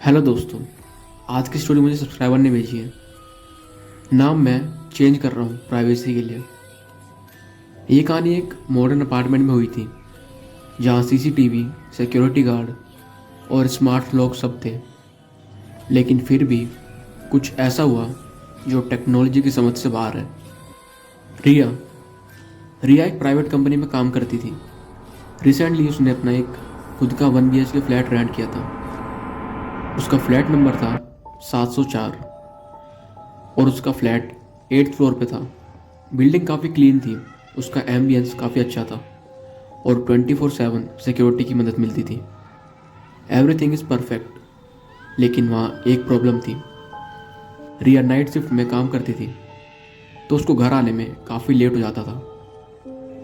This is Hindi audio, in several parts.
हेलो दोस्तों, आज की स्टोरी मुझे सब्सक्राइबर ने भेजी है। नाम मैं चेंज कर रहा हूँ प्राइवेसी के लिए। ये कहानी एक मॉडर्न अपार्टमेंट में हुई थी जहाँ सीसीटीवी, सिक्योरिटी गार्ड और स्मार्ट लॉक सब थे। लेकिन फिर भी कुछ ऐसा हुआ जो टेक्नोलॉजी की समझ से बाहर है। रिया रिया एक प्राइवेट कंपनी में काम करती थी। रिसेंटली उसने अपना एक खुद का 1 BHK फ्लैट रेंट किया था। उसका फ्लैट नंबर था 704 और उसका फ्लैट 8th फ्लोर पे था। बिल्डिंग काफ़ी क्लीन थी, उसका एम्बियंस काफ़ी अच्छा था और 24/7 सिक्योरिटी की मदद मिलती थी। Everything is perfect. लेकिन वहाँ एक प्रॉब्लम थी। रिया नाइट शिफ्ट में काम करती थी तो उसको घर आने में काफ़ी लेट हो जाता था।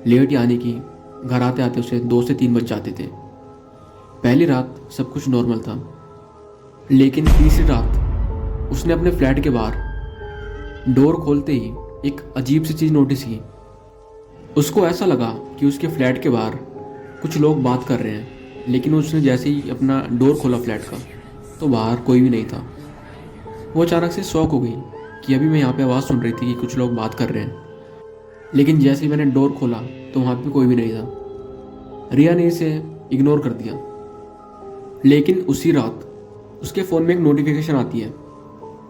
लेट यानी कि घर आते आते उसे 2 से 3 बज जाते थे। पहली रात सब कुछ नॉर्मल था, लेकिन तीसरी रात उसने अपने फ्लैट के बाहर डोर खोलते ही एक अजीब सी चीज़ नोटिस की। उसको ऐसा लगा कि उसके फ्लैट के बाहर कुछ लोग बात कर रहे हैं, लेकिन उसने जैसे ही अपना डोर खोला फ्लैट का तो बाहर कोई भी नहीं था। वो अचानक से शॉक हो गई कि अभी मैं यहाँ पे आवाज़ सुन रही थी कि कुछ लोग बात कर रहे हैं, लेकिन जैसे ही मैंने डोर खोला तो वहाँ पे कोई भी नहीं था। रिया ने इसे इग्नोर कर दिया। लेकिन उसी रात उसके फ़ोन में एक नोटिफिकेशन आती है।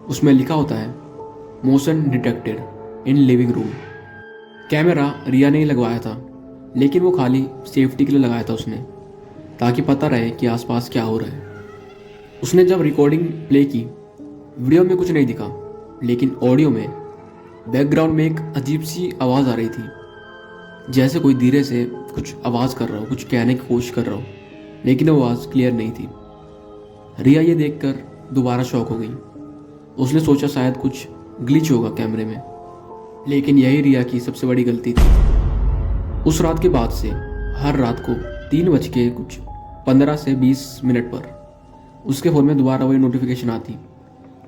उसमें लिखा होता है motion detected in living room. Camera Riya ने ही लगवाया था, लेकिन वो खाली सेफ्टी के लिए लगाया था उसने, ताकि पता रहे कि आसपास क्या हो रहा है। उसने जब रिकॉर्डिंग प्ले की, वीडियो में कुछ नहीं दिखा, लेकिन ऑडियो में बैकग्राउंड में एक अजीब सी आवाज़ आ रही थी, जैसे कोई धीरे से कुछ आवाज़ कर रहा हो, कुछ कहने की कोशिश कर रहा हो, लेकिन वो आवाज़ क्लियर नहीं थी। रिया ये देखकर दोबारा शॉक हो गई। उसने सोचा शायद कुछ ग्लिच होगा कैमरे में, लेकिन यही रिया की सबसे बड़ी गलती थी। उस रात के बाद से हर रात को 3:15 से 20 मिनट पर उसके फ़ोन में दोबारा वही नोटिफिकेशन आती,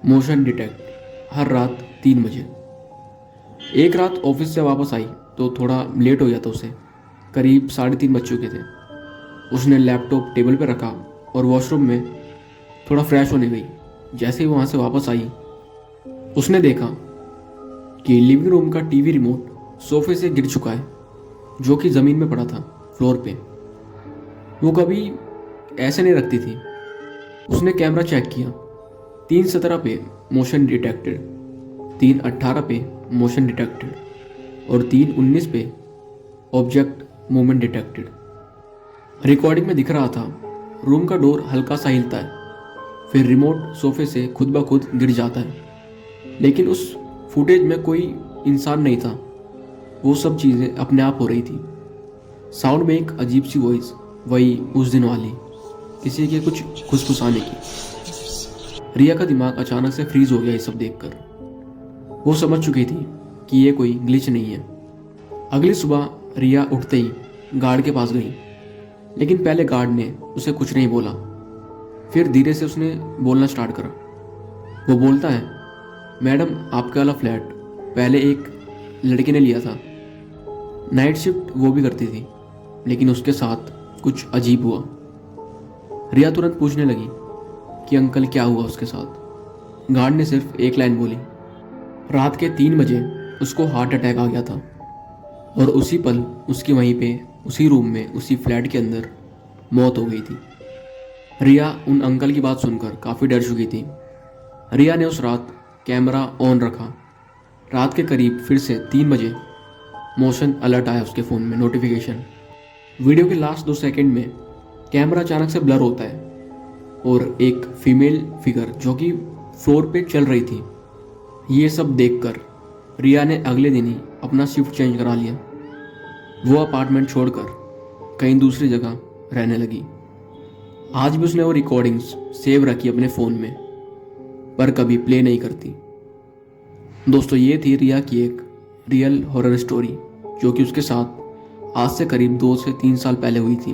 मोशन डिटेक्ट, हर रात 3 बजे। एक रात ऑफिस से वापस आई तो थोड़ा लेट हो गया था उसे, करीब 3:30 बज चुके थे। उसने लैपटॉप टेबल पर रखा और वॉशरूम में थोड़ा फ्रेश होने गई। जैसे ही वहाँ से वापस आई, उसने देखा कि लिविंग रूम का टीवी रिमोट सोफे से गिर चुका है, जो कि ज़मीन में पड़ा था फ्लोर पे। वो कभी ऐसे नहीं रखती थी। उसने कैमरा चेक किया, 3:17 पे मोशन डिटेक्टेड, 3:18 पे मोशन डिटेक्टेड और 3:19 पे ऑब्जेक्ट मूवमेंट डिटेक्टेड। रिकॉर्डिंग में दिख रहा था रूम का डोर हल्का सा हिलता है, फिर रिमोट सोफे से खुद ब खुद गिर जाता है, लेकिन उस फुटेज में कोई इंसान नहीं था। वो सब चीज़ें अपने आप हो रही थी। साउंड में एक अजीब सी वॉइस, वही उस दिन वाली, किसी के कुछ खुसफुसाने की। रिया का दिमाग अचानक से फ्रीज हो गया ये सब देखकर। वो समझ चुकी थी कि ये कोई ग्लिच नहीं है। अगली सुबह रिया उठते ही गार्ड के पास गई, लेकिन पहले गार्ड ने उसे कुछ नहीं बोला। फिर धीरे से उसने बोलना स्टार्ट करा। वो बोलता है, मैडम आपका वाला फ्लैट पहले एक लड़के ने लिया था, नाइट शिफ्ट वो भी करती थी, लेकिन उसके साथ कुछ अजीब हुआ। रिया तुरंत पूछने लगी कि अंकल क्या हुआ उसके साथ। गार्ड ने सिर्फ एक लाइन बोली, रात के 3 बजे उसको हार्ट अटैक आ गया था और उसी पल उसकी वहीं पे उसी रूम में उसी फ्लैट के अंदर मौत हो गई थी। रिया उन अंकल की बात सुनकर काफ़ी डर चुकी थी। रिया ने उस रात कैमरा ऑन रखा। रात के करीब फिर से 3 बजे मोशन अलर्ट आया उसके फ़ोन में, नोटिफिकेशन। वीडियो के लास्ट 2 सेकंड में कैमरा अचानक से ब्लर होता है और एक फीमेल फिगर जो कि फ्लोर पे चल रही थी। ये सब देखकर रिया ने अगले दिन ही अपना शिफ्ट चेंज करा लिया। वो अपार्टमेंट छोड़कर कहीं दूसरी जगह रहने लगी। आज भी उसने वो रिकॉर्डिंग्स सेव रखी अपने फ़ोन में, पर कभी प्ले नहीं करती। दोस्तों, ये थी रिया की एक रियल हॉरर स्टोरी, जो कि उसके साथ आज से करीब 2 से 3 साल पहले हुई थी।